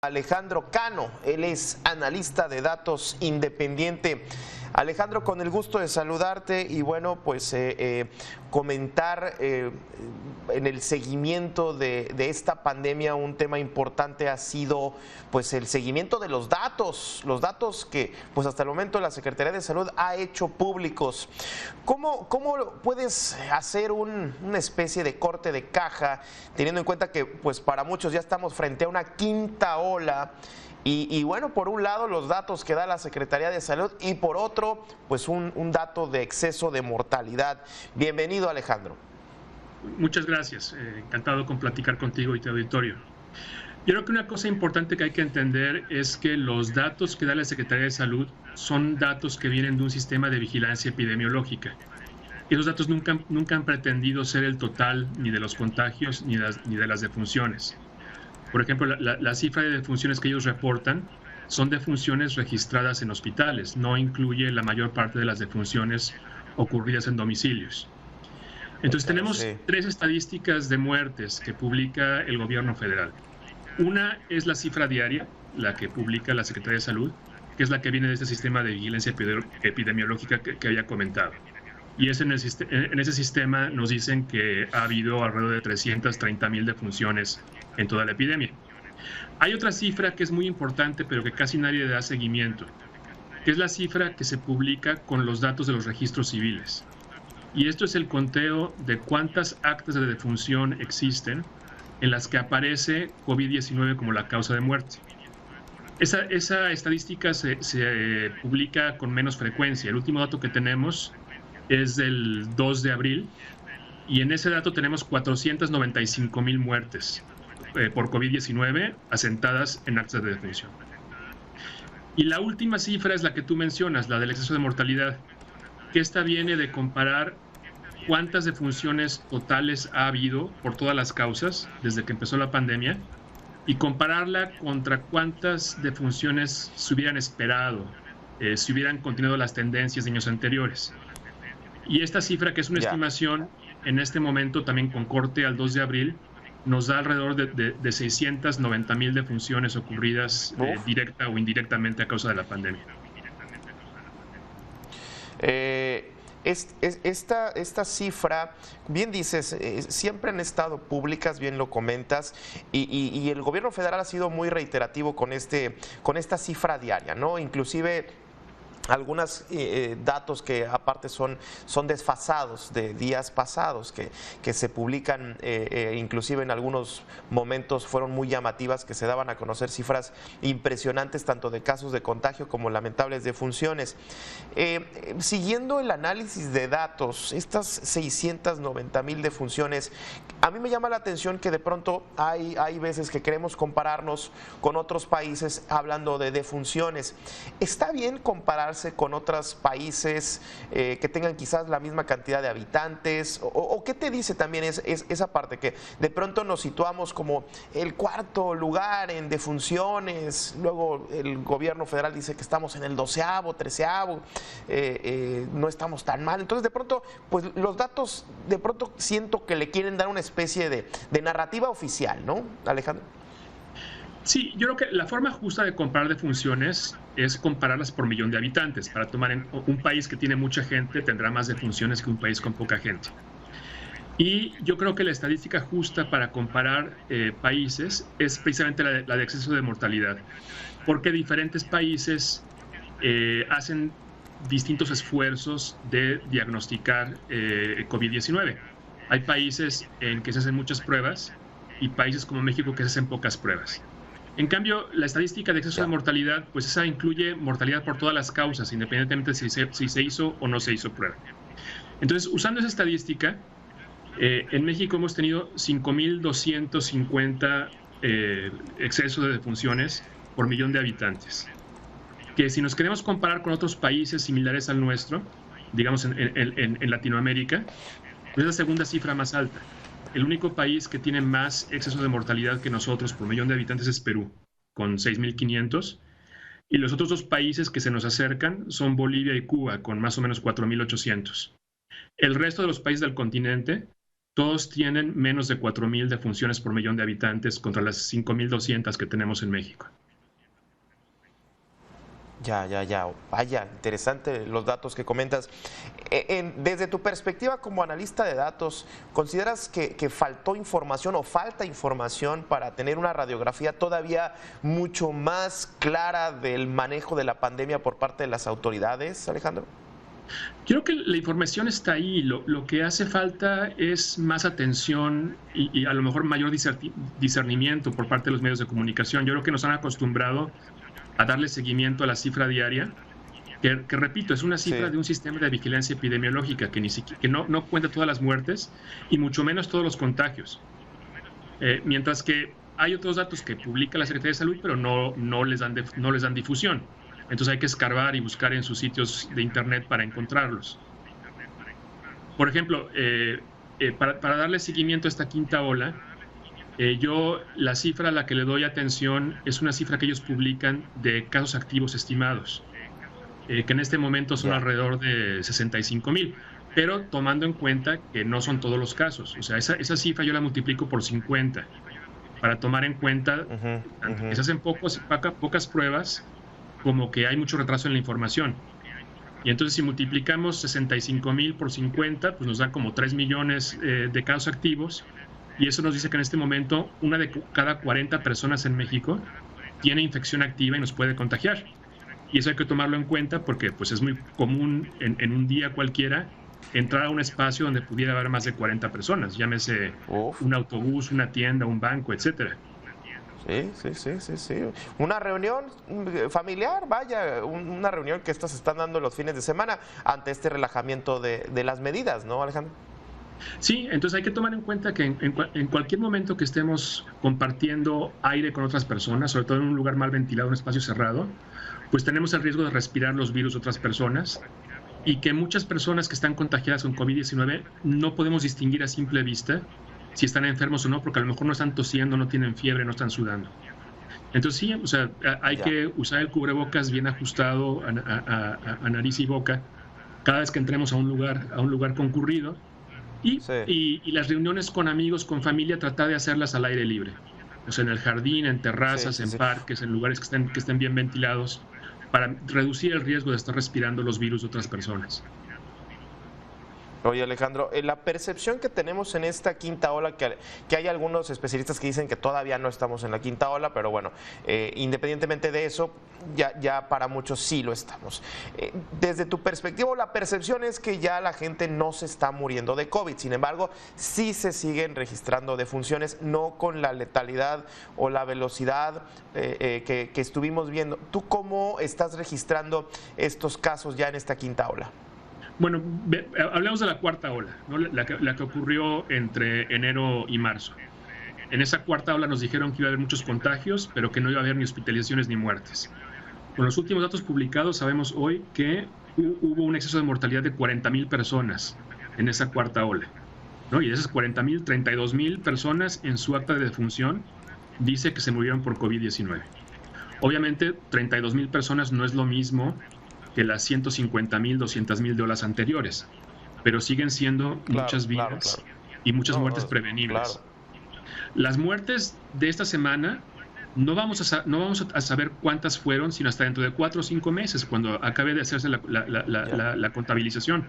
Alejandro Cano, él es analista de datos independiente. Alejandro, con el gusto de saludarte y bueno, pues comentar en el seguimiento de esta pandemia. Un tema importante ha sido pues el seguimiento de los datos que pues hasta el momento la Secretaría de Salud ha hecho públicos. ¿Cómo puedes hacer una especie de corte de caja, teniendo en cuenta que pues para muchos ya estamos frente a una quinta ola? Y bueno, por un lado los datos que da la Secretaría de Salud y por otro, pues un dato de exceso de mortalidad. Bienvenido, Alejandro. Muchas gracias, encantado con platicar contigo y tu auditorio. Yo creo que una cosa importante que hay que entender es que los datos que da la Secretaría de Salud son datos que vienen de un sistema de vigilancia epidemiológica. Esos datos nunca han pretendido ser el total ni de los contagios ni de las defunciones. Por ejemplo, la cifra de defunciones que ellos reportan son defunciones registradas en hospitales, no incluye la mayor parte de las defunciones ocurridas en domicilios. Entonces tenemos tres estadísticas de muertes que publica el gobierno federal. Una es la cifra diaria, la que publica la Secretaría de Salud, que es la que viene de este sistema de vigilancia epidemiológica que había comentado. Y en ese sistema nos dicen que ha habido alrededor de 330,000 defunciones en toda la epidemia. Hay otra cifra que es muy importante, pero que casi nadie le da seguimiento, que es la cifra que se publica con los datos de los registros civiles. Y esto es el conteo de cuántas actas de defunción existen en las que aparece COVID-19 como la causa de muerte. Esa estadística se publica con menos frecuencia. El último dato que tenemos es del 2 de abril y en ese dato tenemos 495,000 muertes por COVID-19 asentadas en actas de defunción. Y la última cifra es la que tú mencionas, la del exceso de mortalidad, que esta viene de comparar cuántas defunciones totales ha habido por todas las causas desde que empezó la pandemia y compararla contra cuántas defunciones se hubieran esperado si hubieran continuado las tendencias de años anteriores. Y esta cifra, que es una estimación, en este momento también con corte al 2 de abril, nos da alrededor de 690,000 defunciones ocurridas directa o indirectamente a causa de la pandemia. Esta cifra, bien dices, siempre han estado públicas, bien lo comentas, y el gobierno federal ha sido muy reiterativo con esta cifra diaria, ¿no? Inclusive algunos datos que aparte son desfasados de días pasados, que se publican, inclusive en algunos momentos fueron muy llamativas, que se daban a conocer cifras impresionantes tanto de casos de contagio como lamentables defunciones. Siguiendo el análisis de datos, estas 690,000 defunciones, a mí me llama la atención que de pronto hay veces que queremos compararnos con otros países hablando de defunciones. ¿Está bien compararse con otros países que tengan quizás la misma cantidad de habitantes? ¿O qué te dice también esa parte, que de pronto nos situamos como el cuarto lugar en defunciones, luego el gobierno federal dice que estamos en el 12º, 13º, no estamos tan mal? Entonces de pronto, pues los datos, de pronto siento que le quieren dar una especie de narrativa oficial, ¿no, Alejandro? Sí, yo creo que la forma justa de comparar defunciones es compararlas por millón de habitantes. Para tomar en un país que tiene mucha gente tendrá más defunciones que un país con poca gente. Y yo creo que la estadística justa para comparar países es precisamente la de exceso de mortalidad, porque diferentes países hacen distintos esfuerzos de diagnosticar COVID-19. Hay países en que se hacen muchas pruebas y países como México que se hacen pocas pruebas. En cambio, la estadística de exceso de mortalidad, pues esa incluye mortalidad por todas las causas, independientemente de si se hizo o no se hizo prueba. Entonces, usando esa estadística, en México hemos tenido 5,250 excesos de defunciones por millón de habitantes. Que si nos queremos comparar con otros países similares al nuestro, digamos en Latinoamérica, es la segunda cifra más alta. El único país que tiene más exceso de mortalidad que nosotros por millón de habitantes es Perú, con 6,500. Y los otros dos países que se nos acercan son Bolivia y Cuba, con más o menos 4,800. El resto de los países del continente todos tienen menos de 4,000 defunciones por millón de habitantes contra las 5,200 que tenemos en México. Ya. Vaya, interesante los datos que comentas. Desde tu perspectiva como analista de datos, ¿consideras que faltó información o falta información para tener una radiografía todavía mucho más clara del manejo de la pandemia por parte de las autoridades, Alejandro? Creo que la información está ahí. Lo que hace falta es más atención y a lo mejor mayor discernimiento por parte de los medios de comunicación. Yo creo que nos han acostumbrado a darle seguimiento a la cifra diaria, que repito, es una cifra de un sistema de vigilancia epidemiológica que no cuenta todas las muertes y mucho menos todos los contagios. Mientras que hay otros datos que publica la Secretaría de Salud, pero no les dan difusión. Entonces hay que escarbar y buscar en sus sitios de internet para encontrarlos. Por ejemplo, para darle seguimiento a esta quinta ola, la cifra a la que le doy atención es una cifra que ellos publican de casos activos estimados, que en este momento son alrededor de 65,000, pero tomando en cuenta que no son todos los casos. O sea, esa cifra yo la multiplico por 50 para tomar en cuenta que se hacen pocas pruebas, como que hay mucho retraso en la información. Y entonces si multiplicamos 65,000 por 50, pues nos da como 3 millones de casos activos. Y eso nos dice que en este momento una de cada 40 personas en México tiene infección activa y nos puede contagiar. Y eso hay que tomarlo en cuenta porque pues, es muy común en un día cualquiera entrar a un espacio donde pudiera haber más de 40 personas, llámese un autobús, una tienda, un banco, etcétera. Sí. Una reunión familiar, vaya, una reunión que estas se están dando los fines de semana ante este relajamiento de las medidas, ¿no, Alejandro? Sí, entonces hay que tomar en cuenta que en cualquier momento que estemos compartiendo aire con otras personas, sobre todo en un lugar mal ventilado, un espacio cerrado, pues tenemos el riesgo de respirar los virus de otras personas y que muchas personas que están contagiadas con COVID-19 no podemos distinguir a simple vista si están enfermos o no, porque a lo mejor no están tosiendo, no tienen fiebre, no están sudando. Entonces sí, o sea, hay que usar el cubrebocas bien ajustado a nariz y boca cada vez que entremos a un lugar concurrido. Y las reuniones con amigos, con familia, tratar de hacerlas al aire libre. O sea, en el jardín, en terrazas, en parques, en lugares que estén bien ventilados, para reducir el riesgo de estar respirando los virus de otras personas. Oye, Alejandro, la percepción que tenemos en esta quinta ola, que hay algunos especialistas que dicen que todavía no estamos en la quinta ola, pero bueno, independientemente de eso, ya para muchos sí lo estamos. Desde tu perspectiva, la percepción es que ya la gente no se está muriendo de COVID, sin embargo, sí se siguen registrando defunciones, no con la letalidad o la velocidad que estuvimos viendo. ¿Tú cómo estás registrando estos casos ya en esta quinta ola? Bueno, hablamos de la cuarta ola, ¿no? la que ocurrió entre enero y marzo. En esa cuarta ola nos dijeron que iba a haber muchos contagios, pero que no iba a haber ni hospitalizaciones ni muertes. Con los últimos datos publicados sabemos hoy que hubo un exceso de mortalidad de 40,000 personas en esa cuarta ola, ¿no? Y de esas 40,000, 32,000 personas en su acta de defunción dice que se murieron por COVID-19. Obviamente, 32,000 personas no es lo mismo que las 150,000, 200,000 de olas anteriores, pero siguen siendo muchas vidas y muchas muertes prevenibles. Las muertes de esta semana no vamos a saber cuántas fueron, sino hasta dentro de 4 o 5 meses, cuando acabe de hacerse la contabilización.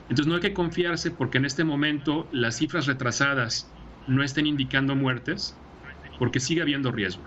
Entonces no hay que confiarse porque en este momento las cifras retrasadas no estén indicando muertes, porque sigue habiendo riesgo.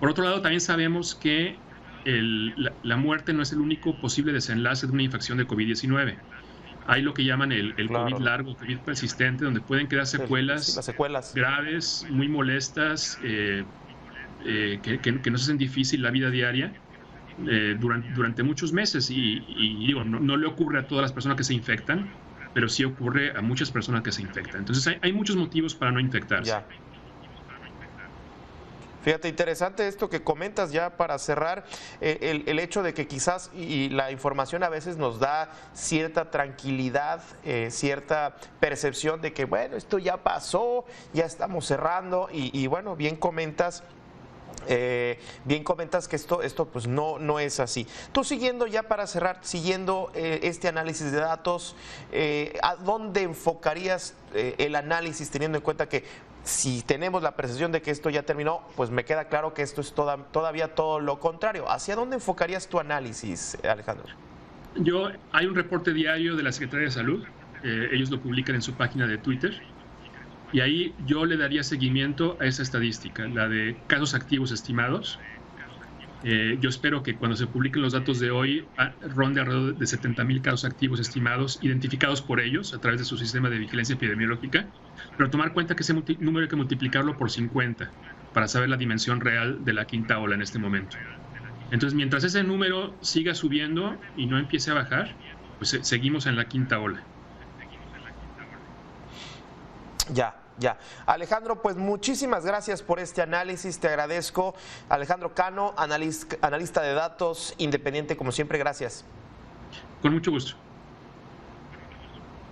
Por otro lado, también sabemos que la muerte no es el único posible desenlace de una infección de COVID-19. Hay lo que llaman el COVID largo, COVID persistente, donde pueden quedar secuelas graves, muy molestas, que nos hacen difícil la vida diaria durante muchos meses. Y digo, no le ocurre a todas las personas que se infectan, pero sí ocurre a muchas personas que se infectan. Entonces hay muchos motivos para no infectarse. Fíjate, interesante esto que comentas ya para cerrar, el hecho de que quizás, y la información a veces nos da cierta tranquilidad, cierta percepción de que, bueno, esto ya pasó, ya estamos cerrando, y bueno, bien comentas Bien comentas que esto pues no es así. Tú siguiendo ya para cerrar, siguiendo este análisis de datos, ¿a dónde enfocarías el análisis teniendo en cuenta que si tenemos la percepción de que esto ya terminó, pues me queda claro que esto es todavía todo lo contrario? ¿Hacia dónde enfocarías tu análisis, Alejandro? Hay un reporte diario de la Secretaría de Salud, ellos lo publican en su página de Twitter. Y ahí yo le daría seguimiento a esa estadística, la de casos activos estimados. Yo espero que cuando se publiquen los datos de hoy ronde alrededor de 70,000 casos activos estimados, identificados por ellos a través de su sistema de vigilancia epidemiológica, pero tomar cuenta que ese número hay que multiplicarlo por 50 para saber la dimensión real de la quinta ola en este momento. Entonces, mientras ese número siga subiendo y no empiece a bajar, pues seguimos en la quinta ola. Ya. Alejandro, pues muchísimas gracias por este análisis, te agradezco. Alejandro Cano, analista de datos independiente, como siempre, gracias. Con mucho gusto.